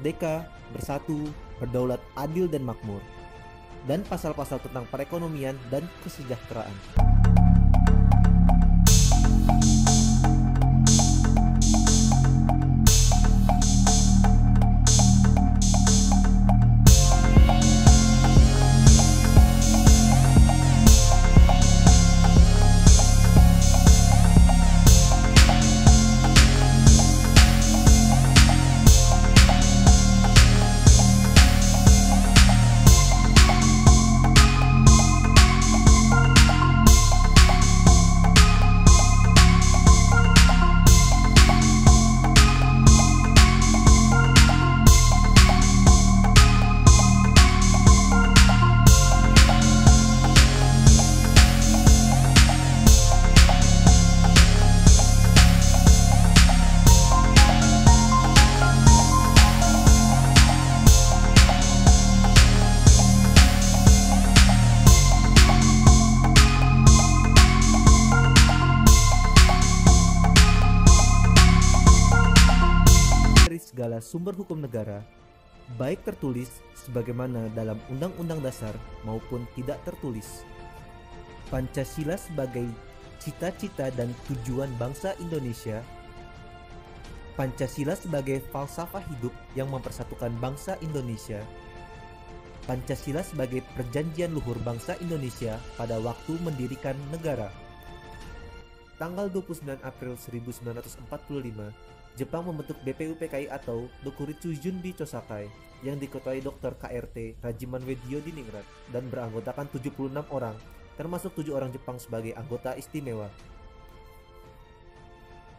merdeka, bersatu, berdaulat, adil, dan makmur, dan pasal-pasal tentang perekonomian dan kesejahteraan. Segala sumber hukum negara, baik tertulis sebagaimana dalam Undang-Undang Dasar maupun tidak tertulis. Pancasila sebagai cita-cita dan tujuan bangsa Indonesia. Pancasila sebagai falsafah hidup yang mempersatukan bangsa Indonesia. Pancasila sebagai perjanjian luhur bangsa Indonesia pada waktu mendirikan negara. Tanggal 29 April 1945, Jepang membentuk BPUPKI atau Dokuritsu Junbi Chosakai yang diketuai Dr. KRT Rajiman Weddiodiningrat dan beranggotakan 76 orang, termasuk 7 orang Jepang sebagai anggota istimewa.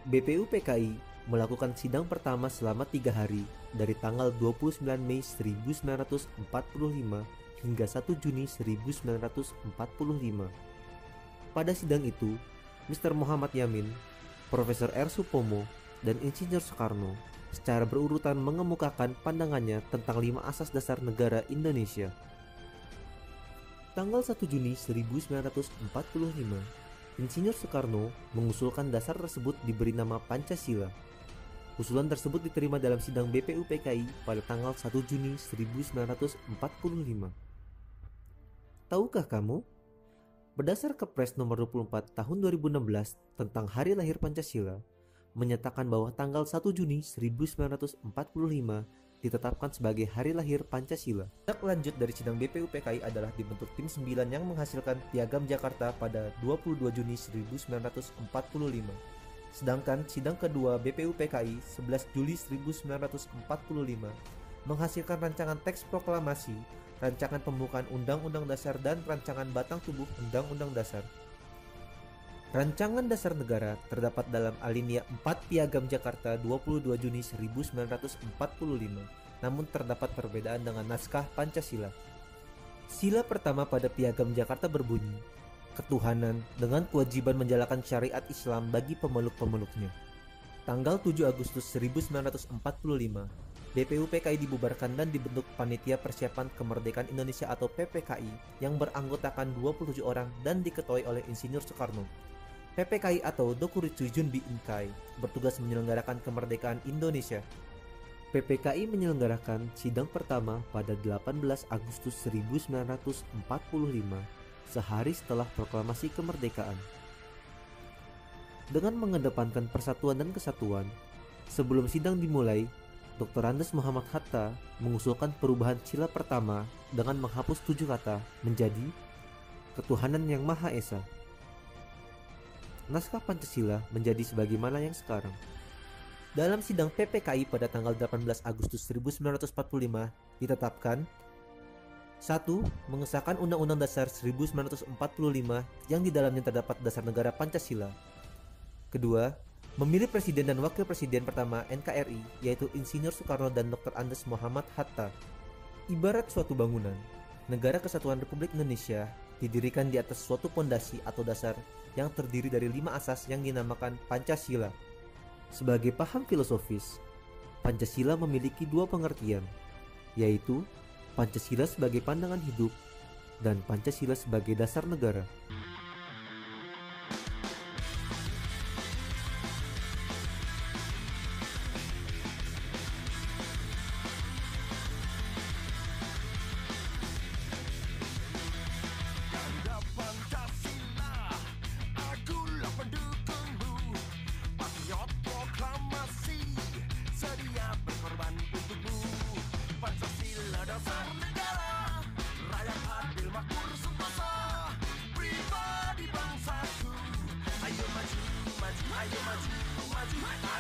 BPUPKI melakukan sidang pertama selama 3 hari dari tanggal 29 Mei 1945 hingga 1 Juni 1945. Pada sidang itu, Mr. Muhammad Yamin, Profesor R. Supomo, dan Insinyur Soekarno secara berurutan mengemukakan pandangannya tentang 5 asas dasar negara Indonesia. Tanggal 1 Juni 1945, Insinyur Soekarno mengusulkan dasar tersebut diberi nama Pancasila. Usulan tersebut diterima dalam sidang BPUPKI pada tanggal 1 Juni 1945. Tahukah kamu? Berdasar Kepres nomor 24 tahun 2016 tentang Hari Lahir Pancasila, menyatakan bahwa tanggal 1 Juni 1945 ditetapkan sebagai Hari Lahir Pancasila. Tindak lanjut dari sidang BPUPKI adalah dibentuk tim 9 yang menghasilkan Piagam Jakarta pada 22 Juni 1945. Sedangkan sidang kedua BPUPKI 11 Juli 1945 menghasilkan rancangan teks proklamasi, rancangan pembukaan Undang-Undang Dasar, dan rancangan batang tubuh Undang-Undang Dasar. Rancangan Dasar Negara terdapat dalam alinea 4 Piagam Jakarta 22 Juni 1945, namun terdapat perbedaan dengan naskah Pancasila. Sila pertama pada Piagam Jakarta berbunyi, ketuhanan dengan kewajiban menjalankan syariat Islam bagi pemeluk-pemeluknya. Tanggal 7 Agustus 1945, BPUPKI dibubarkan dan dibentuk Panitia Persiapan Kemerdekaan Indonesia atau PPKI yang beranggotakan 27 orang dan diketuai oleh Insinyur Soekarno. PPKI atau Dokuritsu Junbi Inkai bertugas menyelenggarakan kemerdekaan Indonesia. PPKI menyelenggarakan sidang pertama pada 18 Agustus 1945, sehari setelah proklamasi kemerdekaan. Dengan mengedepankan persatuan dan kesatuan, sebelum sidang dimulai, Dr. Andes Muhammad Hatta mengusulkan perubahan sila pertama dengan menghapus 7 kata menjadi ketuhanan yang Maha Esa. Naskah Pancasila menjadi sebagaimana yang sekarang. Dalam sidang PPKI pada tanggal 18 Agustus 1945 ditetapkan 1. Mengesahkan Undang-Undang Dasar 1945 yang di dalamnya terdapat dasar negara Pancasila. Kedua, memilih Presiden dan Wakil Presiden pertama NKRI yaitu Insinyur Soekarno dan Dr. Andes Muhammad Hatta. Ibarat suatu bangunan, Negara Kesatuan Republik Indonesia didirikan di atas suatu pondasi atau dasar yang terdiri dari 5 asas yang dinamakan Pancasila. Sebagai paham filosofis, Pancasila memiliki 2 pengertian, yaitu Pancasila sebagai pandangan hidup dan Pancasila sebagai dasar negara.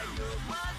Ayo maju